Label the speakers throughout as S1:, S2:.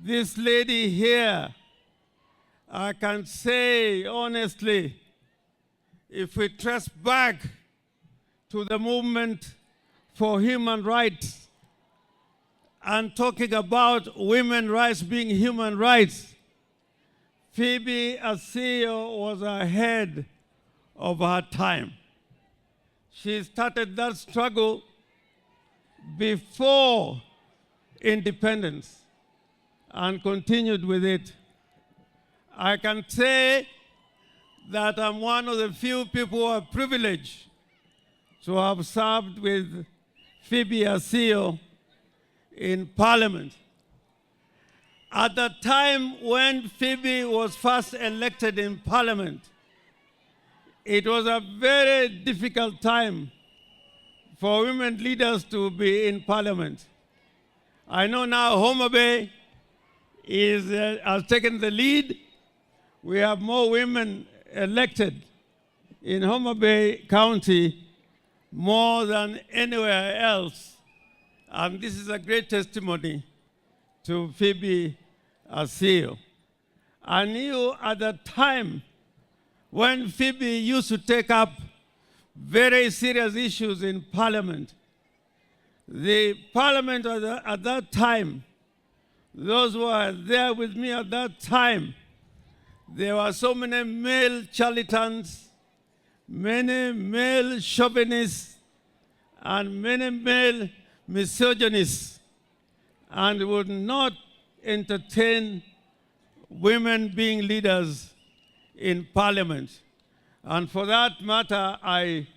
S1: this lady here, I can say honestly, if we trace back to the movement for human rights and talking about women's rights being human rights, Phoebe Asiyo was ahead of her time. She started that struggle before independence and continued with it. I can say that I'm one of the few people who are privileged to have served with Phoebe Asiyo in Parliament. At the time when Phoebe was first elected in Parliament, it was a very difficult time for women leaders to be in Parliament. I know now Homa Bay has taken the lead. We have more women elected in Homa Bay County more than anywhere else. And this is a great testimony to Phoebe Asiyo. I knew at the time when Phoebe used to take up very serious issues in Parliament. The Parliament at that time, those who were there with me at that time, there were so many male charlatans, many male chauvinists, and many male misogynists, and would not entertain women being leaders in Parliament. And for that matter, I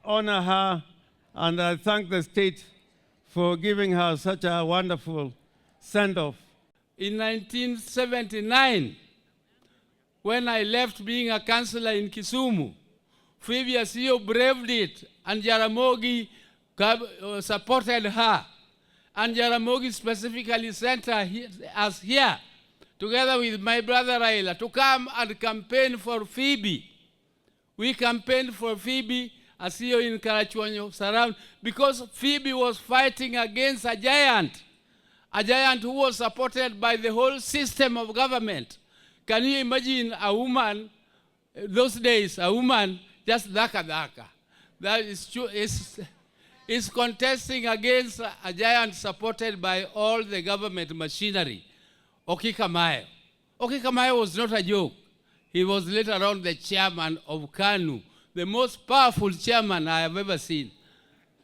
S1: honor her and I thank the state for giving her such a wonderful send-off.
S2: In 1979, when I left being a councillor in Kisumu, Phoebe Asiyo braved it, and Jaramogi supported her. And Jaramogi specifically sent us here, together with my brother Raila, to come and campaign for Phoebe. We campaigned for Phoebe Asiyo in Karachuonyo surround, because Phoebe was fighting against a giant who was supported by the whole system of government. Can you imagine a woman, those days, a woman just daka, that is contesting against a giant supported by all the government machinery? Okikamayo. Okikamayo was not a joke. He was later on the chairman of KANU, the most powerful chairman I have ever seen.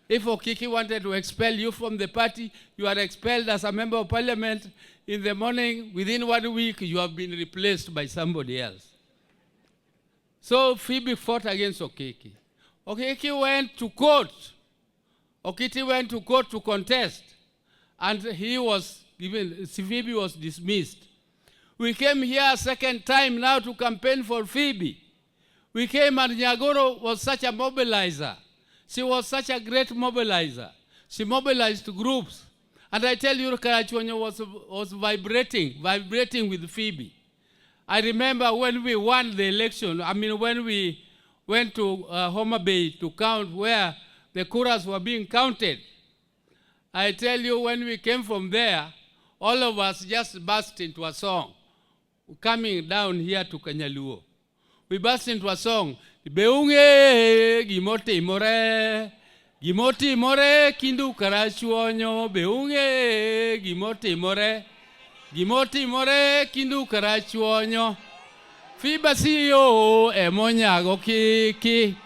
S2: If Okiki wanted to expel you from the party, you are expelled as a member of parliament. In the morning, within 1 week, you have been replaced by somebody else. So Phoebe fought against Okiki. Okiki went to court. Okiti went to court to contest, and Phoebe was dismissed. We came here a second time now to campaign for Phoebe. We came, and Nyagoro was such a mobilizer. She was such a great mobilizer. She mobilized groups. And I tell you, Karachuonyo was vibrating with Phoebe. I remember when we won the election, when we went to Homa Bay to count where the kuras were being counted. I tell you, when we came from there, all of us just burst into a song. Coming down here to Kenyaluo, we burst into a song. Beunge gimoti more kindu Karachuonyo. Beunge gimoti more kindu Karachuonyo. Phoebe Asiyo emonyago kiki.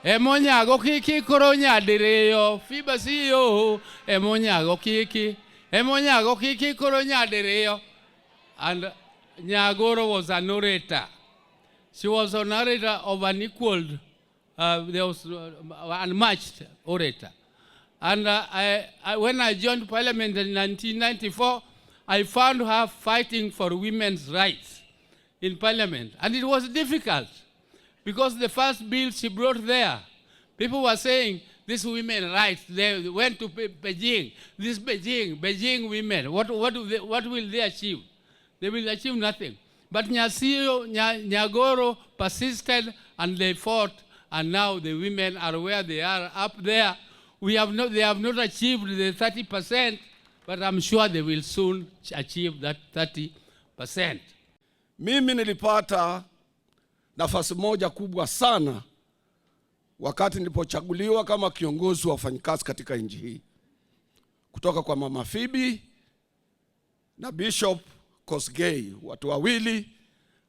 S2: Emonyago kiki koronya dereyo. Phoebe Asiyo emonyago kiki. Emonyago kiki koronya dereyo. And Nyagoro was an orator. She was an orator of an equaled, there was unmatched orator. And when I joined Parliament in 1994, I found her fighting for women's rights in Parliament. And it was difficult, because the first bill she brought there, people were saying, these women's rights, they went to Beijing. This Beijing women, what will they achieve? They will achieve nothing. But Nyagoro persisted, and they fought, and now the women are where they are up there. They have not achieved the 30%, but I'm sure they will soon achieve that 30%.
S3: Mimi nilipata nafasi moja kubwa sana wakati nilipochaguliwa kama kiongozi wa wafanyikazi katika nchi hii, kutoka kwa Mama Phoebe na Bishop Kosgei, watu wawili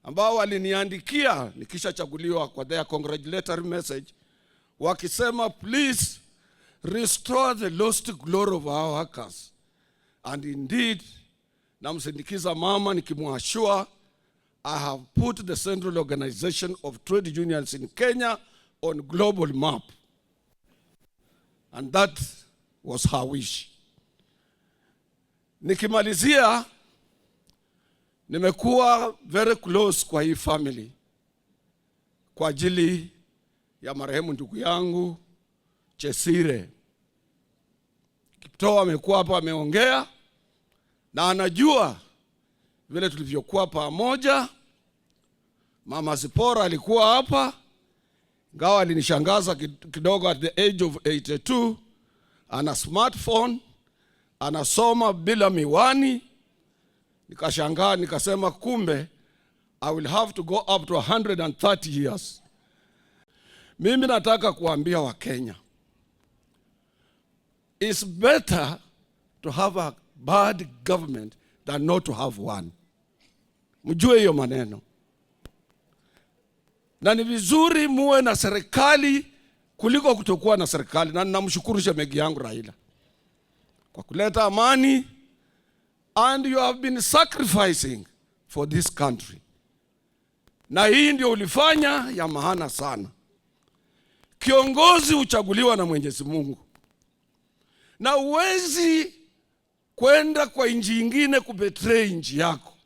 S3: ambao waliniandikia nikishachaguliwa kwa their congratulatory message, wakisema please restore the lost glory of our workers. And indeed, namsindikiza mama nikimwashua, I have put the Central Organization of Trade Unions in Kenya on global map. And that was her wish. Nikimalizia, nimekuwa very close kwa hii family kwa ajili ya marehemu ndugu yangu Chesire. Kiptoo amekuwa hapa ameongea na anajua vile tulivyokuwa pamoja. Mama Zipora alikuwa hapa, ingawa alinishangaza kidogo at the age of 82, ana smartphone, anasoma bila miwani. Nikashangaa, nikasema kumbe I will have to go up to 130 years. Mimi nataka kuambia wa Kenya, it's better to have a bad government than not to have one. Mjue hiyo maneno. Na ni vizuri muwe na serikali kuliko kutokuwa na serikali. Na ninamshukuru shemegi yangu Raila kwa kuleta amani, and you have been sacrificing for this country. Na hii ndio ulifanya ya maana sana. Kiongozi uchaguliwa na Mwenyezi Mungu, na uwezi kwenda kwa nchi nyingine kubetray nchi yako.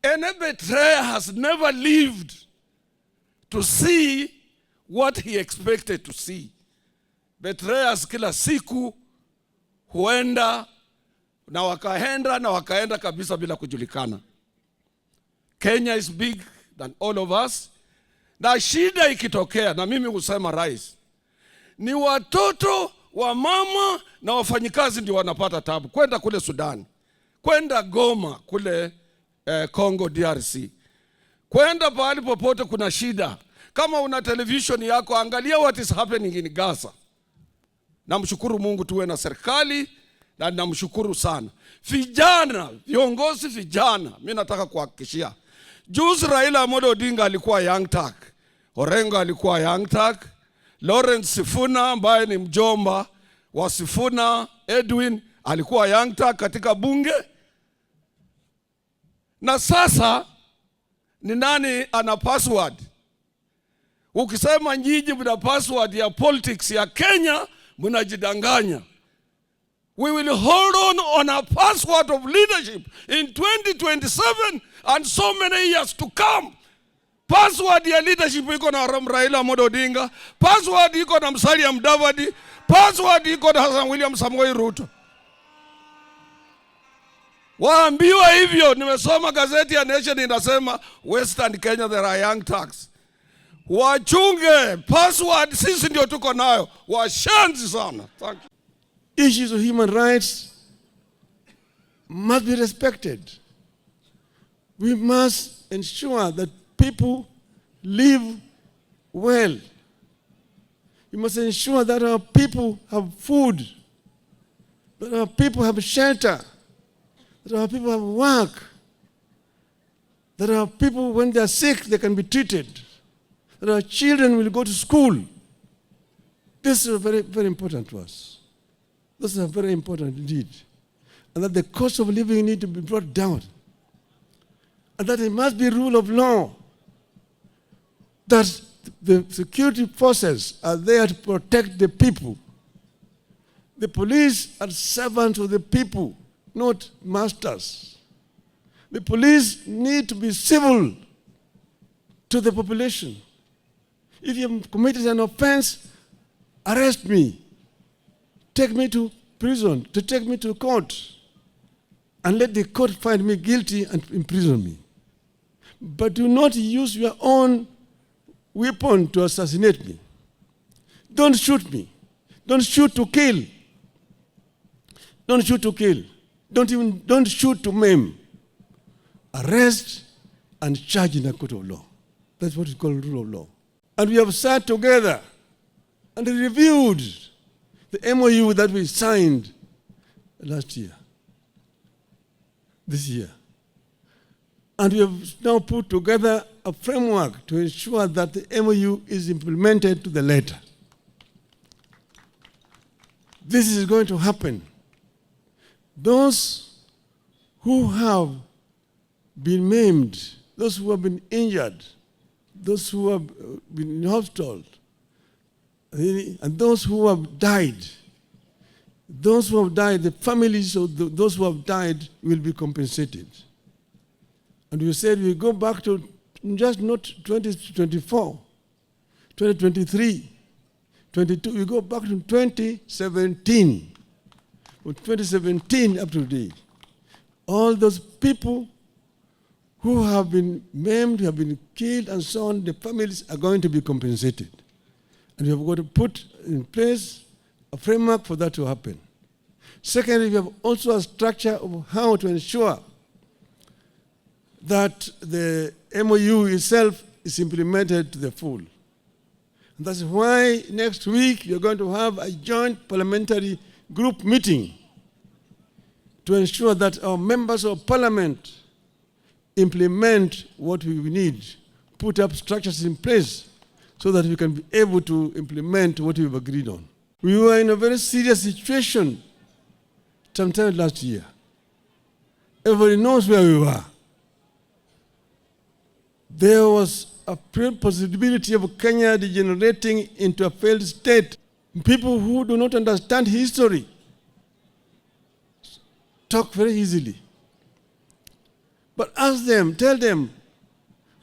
S3: Any betrayer has never lived to see what he expected to see. Betrayers kila siku huenda na wakaenda kabisa bila kujulikana. Kenya is big than all of us. Na shida ikitokea, na mimi husema rais, ni watoto wa mama na wafanyikazi ndio wanapata tabu. Kwenda kule Sudan, kwenda Goma kule Congo DRC, kwenda pahali popote kuna shida. Kama una television yako, angalia what is happening in Gaza. Namshukuru Mungu tuwe na serikali, na namshukuru sana. Vijana, viongozi vijana, mimi nataka kuhakikishia. Juzi Raila Amolo Odinga alikuwa Young Turk, Orengo alikuwa Young Turk, Lawrence Sifuna ambaye ni mjomba wa Sifuna Edwin alikuwa Young Turk katika bunge. Na sasa ni nani ana password? Ukisema nyinyi mna password ya politics ya Kenya, mnajidanganya. We will hold on a password of leadership in 2027 and so many years to come. Password ya leadership iko na Raila Amolo Odinga, password iko na Musalia Mudavadi, password iko na Hassan William Samoei Ruto. Waambiwa hivyo. Nimesoma gazeti ya Nation inasema Western Kenya there are Young Turks. Wachunge password, sisi ndio tuko nayo. Washanzi sana. Thank you.
S4: Issues of human rights must be respected. We must ensure that people live well. We must ensure that our people have food, that our people have shelter, that our people have work, that our people, when they are sick, they can be treated, that our children will go to school. This is very, very important to us. This is very important indeed. And that the cost of living need to be brought down. And that it must be rule of law. That the security forces are there to protect the people. The police are servants of the people, not masters. The police need to be civil to the population. If you have committed an offense, arrest me. Take me to prison, to take me to court, and let the court find me guilty and imprison me. But do not use your own weapon to assassinate me. Don't shoot me. Don't shoot to kill. Don't shoot to kill. Don't shoot to maim. Arrest and charge in a court of law. That's what is called rule of law. And we have sat together and reviewed the MOU that we signed last year, this year. And we have now put together a framework to ensure that the MOU is implemented to the letter. This is going to happen. Those who have been maimed, those who have been injured, those who have been in hospital, and those who have died, the families of those who have died will be compensated. And we said we go back to just not 2024, 2023, 22, we go back to 2017. From 2017 up to today, all those people who have been maimed, have been killed, and so on, the families are going to be compensated. And we have got to put in place a framework for that to happen. Secondly, we have also a structure of how to ensure that the MOU itself is implemented to the full. And that's why next week you're going to have a joint parliamentary group meeting to ensure that our members of parliament implement what we need, put up structures in place so that we can be able to implement what we've agreed on. We were in a very serious situation sometime last year. Everybody knows where we were. There was a possibility of Kenya degenerating into a failed state. People who do not understand history talk very easily. But ask them, tell them,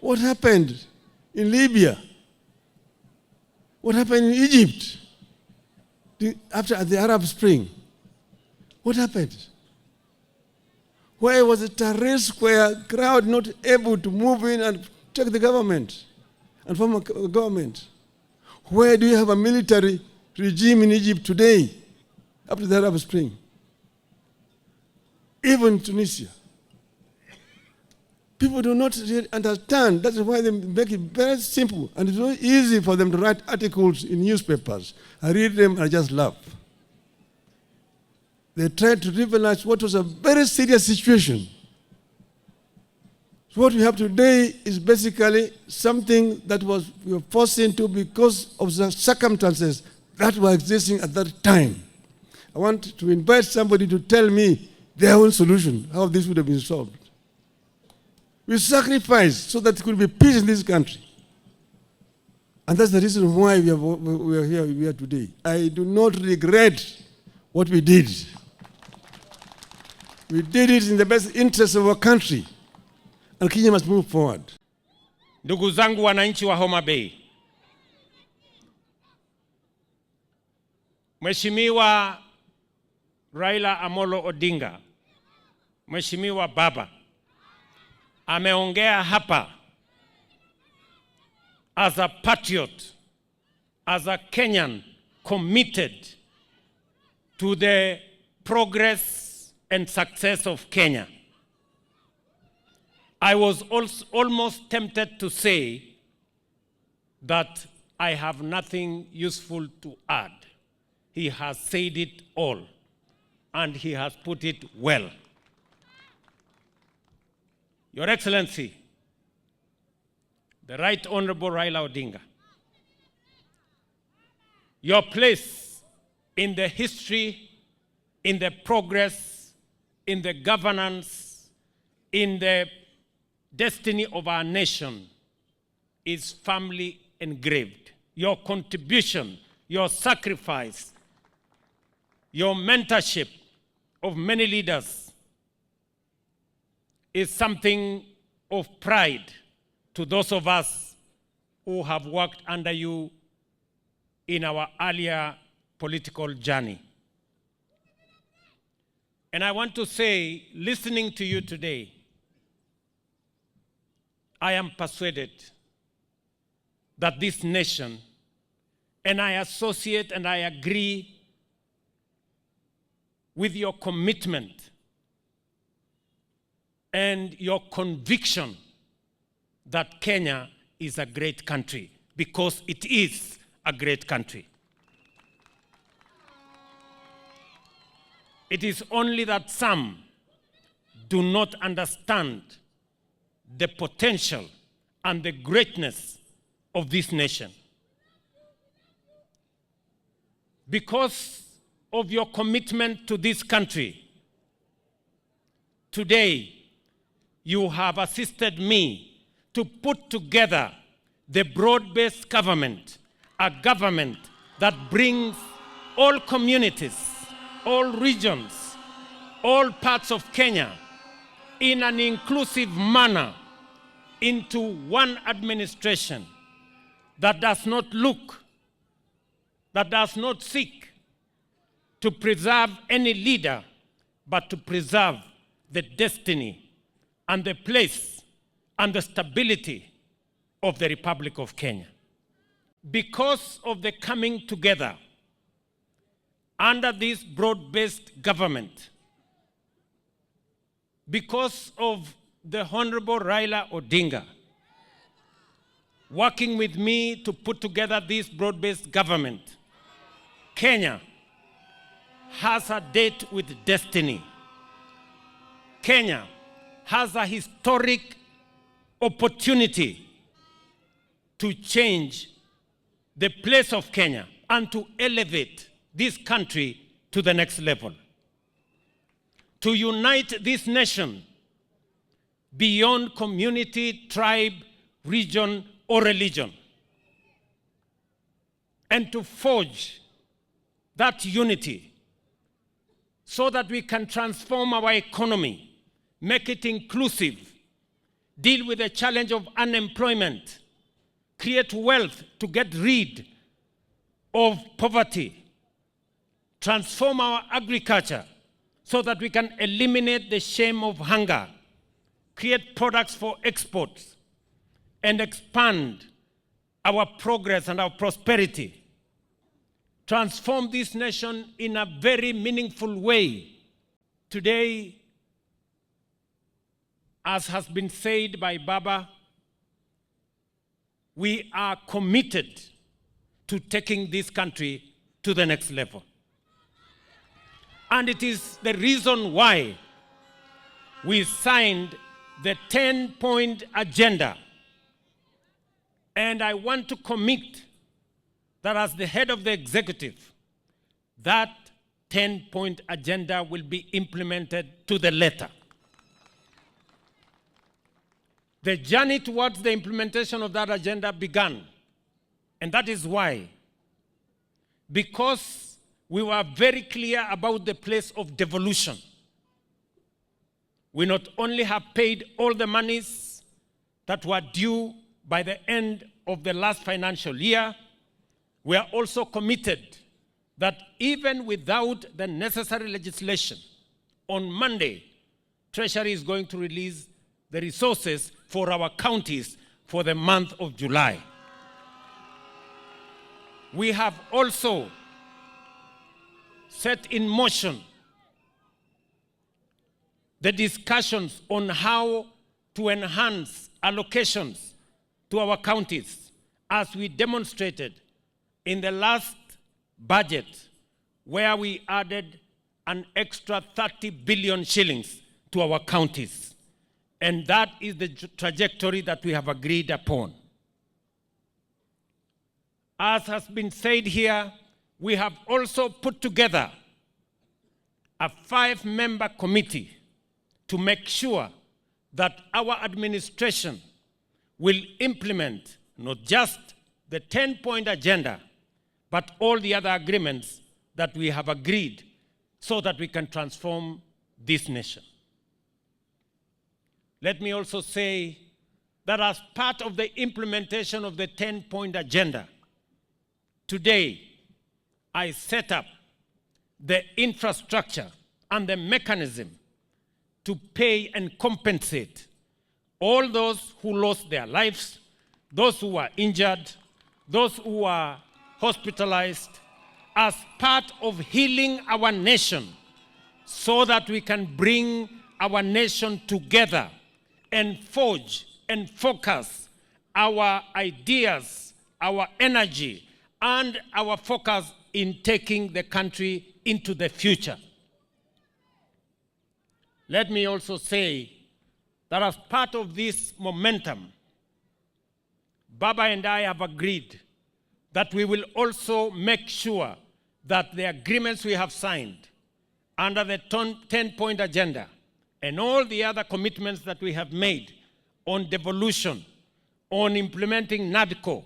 S4: what happened in Libya? What happened in Egypt after the Arab Spring? What happened? Where was the Tahrir Square crowd not able to move in and take the government and form a government? Where do you have a military regime in Egypt today after the Arab Spring? Even Tunisia. People do not really understand. That's why they make it very simple. And it's very easy for them to write articles in newspapers. I read them and I just laugh. They tried to trivialize what was a very serious situation. So what we have today is basically something that we were forced into because of the circumstances that were existing at that time. I want to invite somebody to tell me their own solution, how this would have been solved. We sacrificed so that there could be peace in this country. And that's the reason why we are here today. I do not regret what we did. We did it in the best interest of our country. And Kenya must move forward.
S5: Ndugu zangu wananchi wa Homa Bay, Mheshimiwa Raila Amolo Odinga, Mheshimiwa Baba, ameongea hapa as a patriot, as a Kenyan committed to the progress and success of Kenya. I was also almost tempted to say that I have nothing useful to add. He has said it all, and he has put it well. Your Excellency, the Right Honorable Raila Odinga, your place in the history, in the progress, in the governance, in the destiny of our nation is firmly engraved. Your contribution, your sacrifice, your mentorship of many leaders is something of pride to those of us who have worked under you in our earlier political journey. And I want to say, listening to you today, I am persuaded that this nation and I associate and I agree with your commitment and your conviction that Kenya is a great country, because it is a great country. It is only that some do not understand the potential and the greatness of this nation. Because of your commitment to this country, today you have assisted me to put together the broad-based government, a government that brings all communities, all regions, all parts of Kenya in an inclusive manner into one administration that does not look, that does not seek to preserve any leader, but to preserve the destiny and the place and the stability of the Republic of Kenya. Because of the coming together under this broad-based government, because of the Honorable Raila Odinga working with me to put together this broad-based government, Kenya has a date with destiny. Kenya has a historic opportunity to change the place of Kenya and to elevate this country to the next level. To unite this nation beyond community, tribe, region, or religion. And to forge that unity so that we can transform our economy, make it inclusive, deal with the challenge of unemployment, create wealth to get rid of poverty, transform our agriculture so that we can eliminate the shame of hunger, create products for exports, and expand our progress and our prosperity. Transform this nation in a very meaningful way. Today, as has been said by Baba, we are committed to taking this country to the next level. And it is the reason why we signed the 10-point agenda. And I want to commit that as the head of the executive, that 10-point agenda will be implemented to the letter. The journey towards the implementation of that agenda began. And that is why, because we were very clear about the place of devolution, we not only have paid all the monies that were due by the end of the last financial year, we are also committed that even without the necessary legislation, on Monday, Treasury is going to release the resources for our counties for the month of July. We have also set in motion the discussions on how to enhance allocations to our counties, as we demonstrated in the last budget, where we added an extra 30 billion shillings to our counties. And that is the trajectory that we have agreed upon. As has been said here, we have also put together a 5-member committee to make sure that our administration will implement not just the 10-point agenda, but all the other agreements that we have agreed so that we can transform this nation. Let me also say that as part of the implementation of the 10-point agenda, today I set up the infrastructure and the mechanism to pay and compensate all those who lost their lives, those who were injured, those who were hospitalized, as part of healing our nation so that we can bring our nation together and forge and focus our ideas, our energy, and our focus in taking the country into the future. Let me also say that as part of this momentum, Baba and I have agreed that we will also make sure that the agreements we have signed under the 10-point agenda and all the other commitments that we have made on devolution, on implementing NADCO,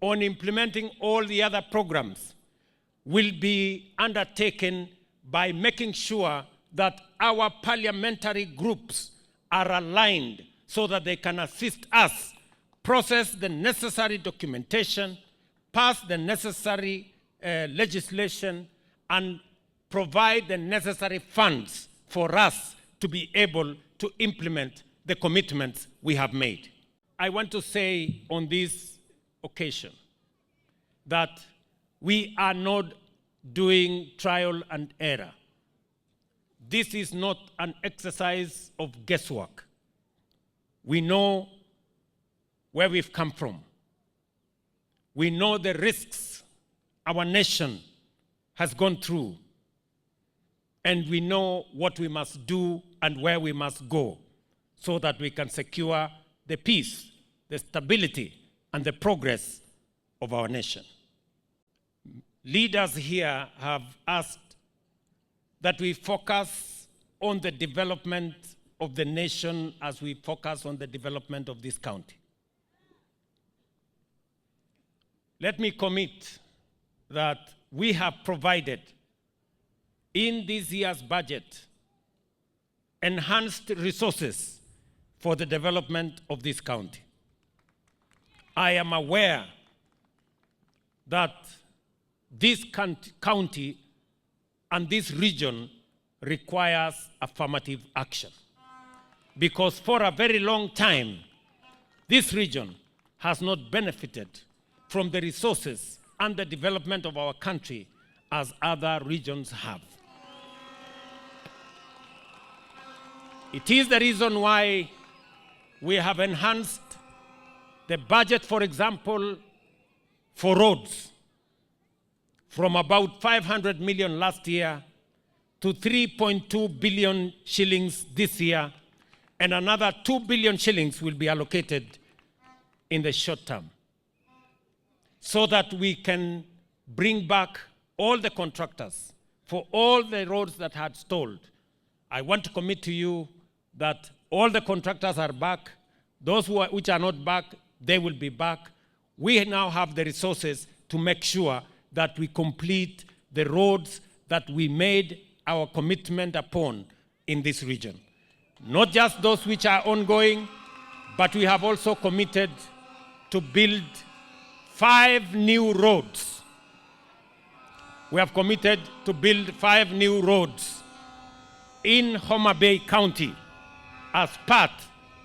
S5: on implementing all the other programs, will be undertaken by making sure that our parliamentary groups are aligned so that they can assist us process the necessary documentation, pass the necessary legislation, and provide the necessary funds for us to be able to implement the commitments we have made. I want to say on this occasion that we are not doing trial and error. This is not an exercise of guesswork. We know where we've come from. We know the risks our nation has gone through. And we know what we must do and where we must go so that we can secure the peace, the stability, and the progress of our nation. Leaders here have asked that we focus on the development of the nation as we focus on the development of this county. Let me commit that we have provided in this year's budget enhanced resources for the development of this county. I am aware that this county and this region requires affirmative action, because for a very long time, this region has not benefited from the resources and the development of our country as other regions have. It is the reason why we have enhanced the budget, for example, for roads, from about 500 million last year to 3.2 billion shillings this year, and another 2 billion shillings will be allocated in the short term, so that we can bring back all the contractors for all the roads that had stalled. I want to commit to you that all the contractors are back. Those which are not back, they will be back. We now have the resources to make sure that we complete the roads that we made our commitment upon in this region. Not just those which are ongoing, but we have also committed to build 5 new roads. We have committed to build 5 new roads in Homa Bay County as part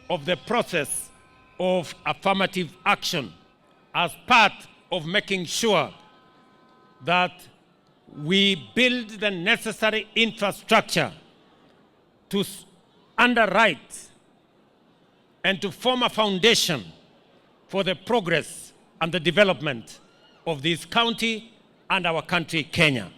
S5: of the process of affirmative action, as part of making sure that we build the necessary infrastructure to underwrite and to form a foundation for the progress and the development of this county and our country, Kenya.